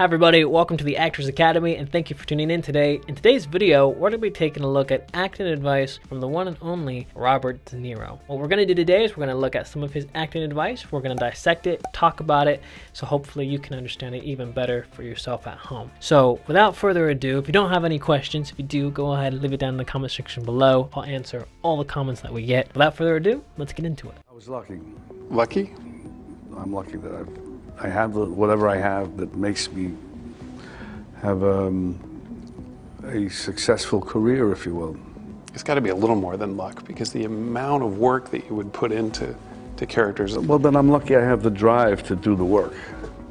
Hi everybody, welcome to the Actors Academy and thank you for tuning in today. In today's video, we're going to be taking a look at acting advice from the one and only Robert De Niro. What we're going to do today is we're going to look at some of his acting advice, we're going to dissect it, talk about it, so hopefully you can understand it even better for yourself at home. So without further ado, if you don't have any questions, if you do, go ahead and leave it down in the comment section below. I'll answer all the comments that we get. Without further ado, let's get into it. I was lucky. Lucky? I'm lucky that I have whatever I have that makes me have a successful career, if you will. It's got to be a little more than luck, because the amount of work that you would put into characters. Well, then I'm lucky I have the drive to do the work,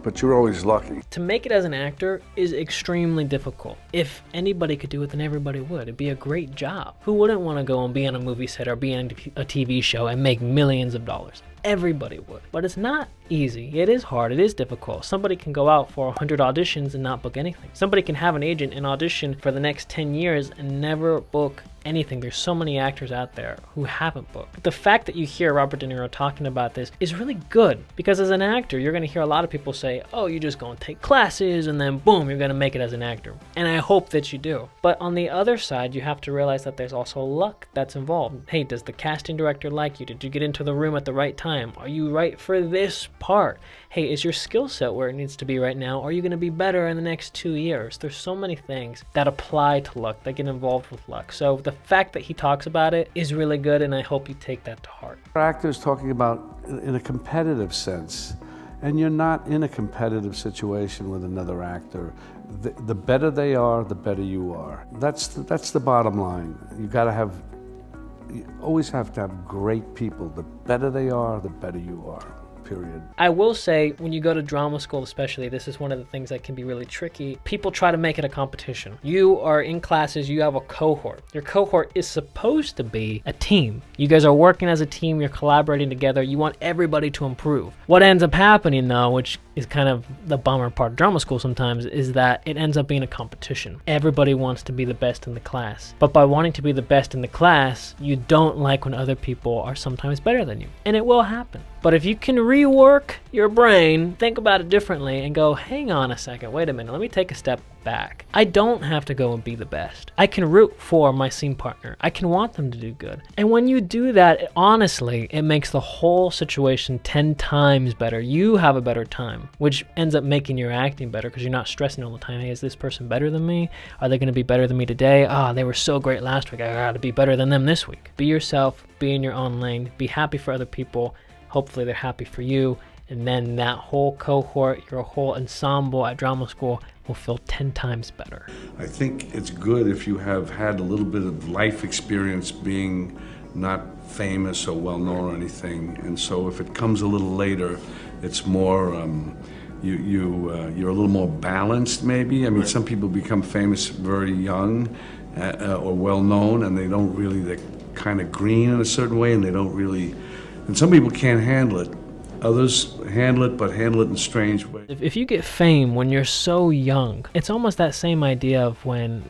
but you're always lucky. To make it as an actor is extremely difficult. If anybody could do it, then everybody would. It'd be a great job. Who wouldn't want to go and be on a movie set or be on a TV show and make millions of dollars? Everybody would. But it's not easy. It is hard. It is difficult. Somebody can go out for 100 auditions and not book anything. Somebody can have an agent and audition for the next 10 years and never book anything. There's so many actors out there who haven't booked. The fact that you hear Robert De Niro talking about this is really good, because as an actor, you're going to hear a lot of people say, oh, you just go and take classes and then boom, you're going to make it as an actor. And I hope that you do. But on the other side, you have to realize that there's also luck that's involved. Hey, does the casting director like you? Did you get into the room at the right time? Are you right for this part? Hey, is your skill set where it needs to be right now? Are you going to be better in the next 2 years? There's so many things that apply to luck, that get involved with luck. So the fact that he talks about it is really good, and I hope you take that to heart. Actors talking about in a competitive sense, and you're not in a competitive situation with another actor. The better they are, the better you are. That's the bottom line. You always have to have great people. The better they are, the better you are. Period. I will say, when you go to drama school especially, this is one of the things that can be really tricky. People try to make it a competition. You are in classes, you have a cohort. Your cohort is supposed to be a team. You guys are working as a team, you're collaborating together, you want everybody to improve. What ends up happening though, which is kind of the bummer part of drama school sometimes, is that it ends up being a competition. Everybody wants to be the best in the class. But by wanting to be the best in the class, you don't like when other people are sometimes better than you. And it will happen. But if you can rework your brain, think about it differently, and go, hang on a second, wait a minute, let me take a step back. I don't have to go and be the best. I can root for my scene partner. I can want them to do good. And when you do that, honestly, it makes the whole situation 10 times better. You have a better time, which ends up making your acting better, because you're not stressing all the time. Hey, is this person better than me? Are they going to be better than me today? Ah, they were so great last week. I got to be better than them this week. Be yourself. Be in your own lane. Be happy for other people. Hopefully they're happy for you, and then that whole cohort, your whole ensemble at drama school will feel 10 times better. I think it's good if you have had a little bit of life experience being not famous or well-known or anything, and so if it comes a little later, it's more, you're a little more balanced maybe. I mean, some people become famous very young or well-known, and they don't really, they're kind of green in a certain way, and they don't really. And some people can't handle it. Others handle it, but handle it in strange ways. If you get fame when you're so young, it's almost that same idea of when,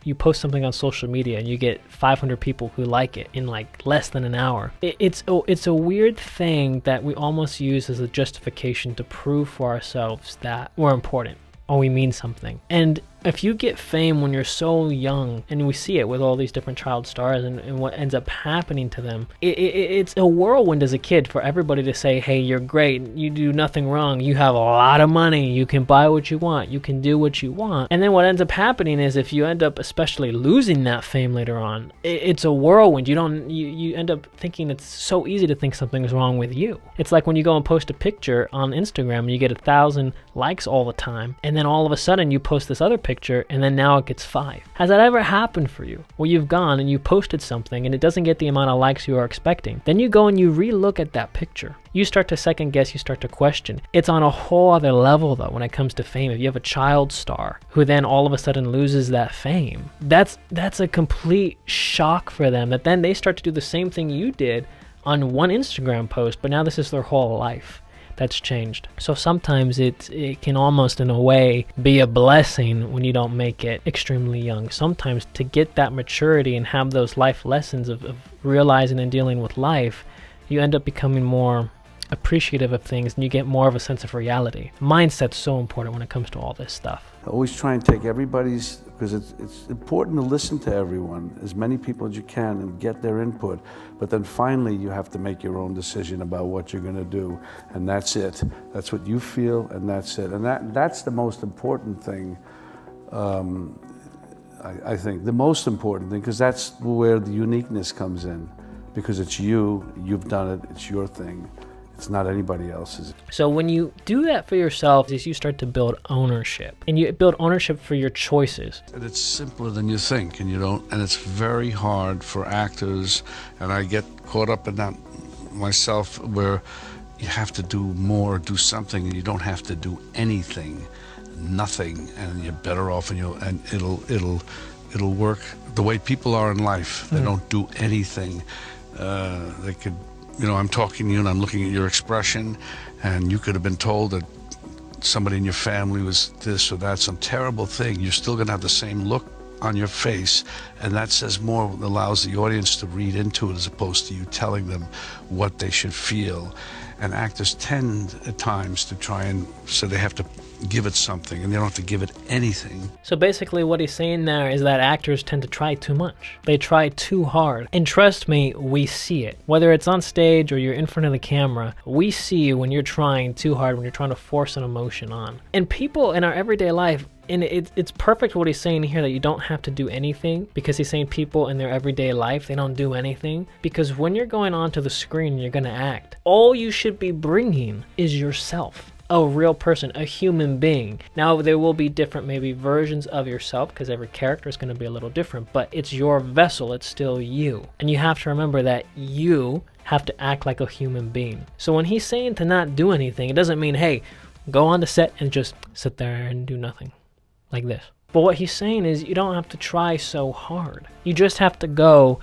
you post something on social media and you get 500 people who like it in like less than an hour. It's a weird thing that we almost use as a justification to prove for ourselves that we're important or we mean something. And if you get fame when you're so young, and we see it with all these different child stars and what ends up happening to them, it's a whirlwind as a kid for everybody to say, hey, you're great, you do nothing wrong, you have a lot of money, you can buy what you want, you can do what you want. And then what ends up happening is, if you end up especially losing that fame later on, it's a whirlwind. You end up thinking it's so easy to think something's wrong with you. It's like when you go and post a picture on Instagram and you get 1,000 likes all the time, and then all of a sudden you post this other picture and then now it gets 5. Has that ever happened for you? Where you've gone and you posted something and it doesn't get the amount of likes you are expecting. Then you go and you re-look at that picture. You start to second guess, you start to question. It's on a whole other level though when it comes to fame. If you have a child star who then all of a sudden loses that fame, that's a complete shock for them, that then they start to do the same thing you did on one Instagram post, but now this is their whole life. That's changed. So sometimes it can almost in a way be a blessing when you don't make it extremely young. Sometimes to get that maturity and have those life lessons of realizing and dealing with life, you end up becoming more appreciative of things, and you get more of a sense of reality. Mindset's so important when it comes to all this stuff. Always try and take everybody's, because it's important to listen to everyone, as many people as you can, and get their input. But then finally, you have to make your own decision about what you're going to do, and that's it. That's what you feel, and that's it. And that's the most important thing. I think the most important thing, because that's where the uniqueness comes in, because it's you've done it, it's your thing. It's not anybody else's. So when you do that for yourself, is you start to build ownership, and you build ownership for your choices. And it's simpler than you think, and it's very hard for actors, and I get caught up in that myself, where you have to do more, do something, and you don't have to do anything, nothing, and you're better off, and it'll work the way people are in life. They don't do anything. They could. I'm talking to you and I'm looking at your expression, and you could have been told that somebody in your family was this or that, some terrible thing. You're still going to have the same look on your face, and that says more, allows the audience to read into it, as opposed to you telling them what they should feel. And actors tend at times to try and say they have to give it something, and they don't have to give it anything. So basically what he's saying there is that actors tend to try too much. They try too hard. And trust me, we see it. Whether it's on stage or you're in front of the camera, we see you when you're trying too hard, when you're trying to force an emotion on. And people in our everyday life, and it's perfect what he's saying here, that you don't have to do anything, because he's saying people in their everyday life, they don't do anything. Because when you're going onto the screen and you're going to act, all you should be bringing is yourself. A real person, a human being. Now, there will be different maybe versions of yourself, because every character is going to be a little different, but it's your vessel, it's still you. And you have to remember that you have to act like a human being. So when he's saying to not do anything, it doesn't mean, hey, go on the set and just sit there and do nothing like this. But what he's saying is you don't have to try so hard. You just have to go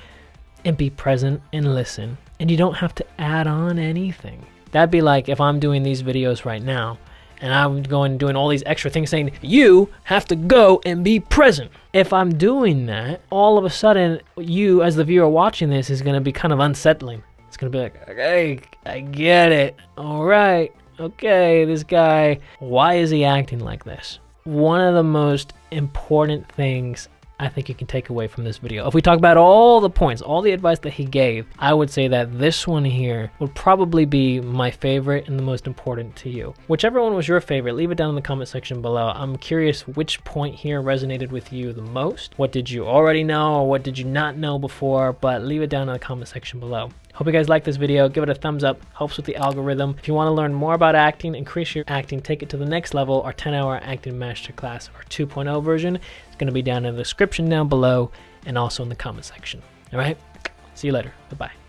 and be present and listen, and you don't have to add on anything. That'd be like if I'm doing these videos right now and I'm going and doing all these extra things saying, you have to go and be present. If I'm doing that, all of a sudden, you as the viewer watching this is going to be kind of unsettling. It's going to be like, okay, I get it. All right, okay, this guy, why is he acting like this? One of the most important things I think you can take away from this video, if we talk about all the points, all the advice that he gave, I would say that this one here would probably be my favorite and the most important to you. Whichever one was your favorite, leave it down in the comment section below. I'm curious which point here resonated with you the most. What did you already know, or what did you not know before? But leave it down in the comment section below. Hope you guys like this video. Give it a thumbs up. Helps with the algorithm. If you want to learn more about acting, increase your acting, take it to the next level, our 10-hour acting masterclass, our 2.0 version, is going to be down in the description down below and also in the comment section. All right? See you later. Bye-bye.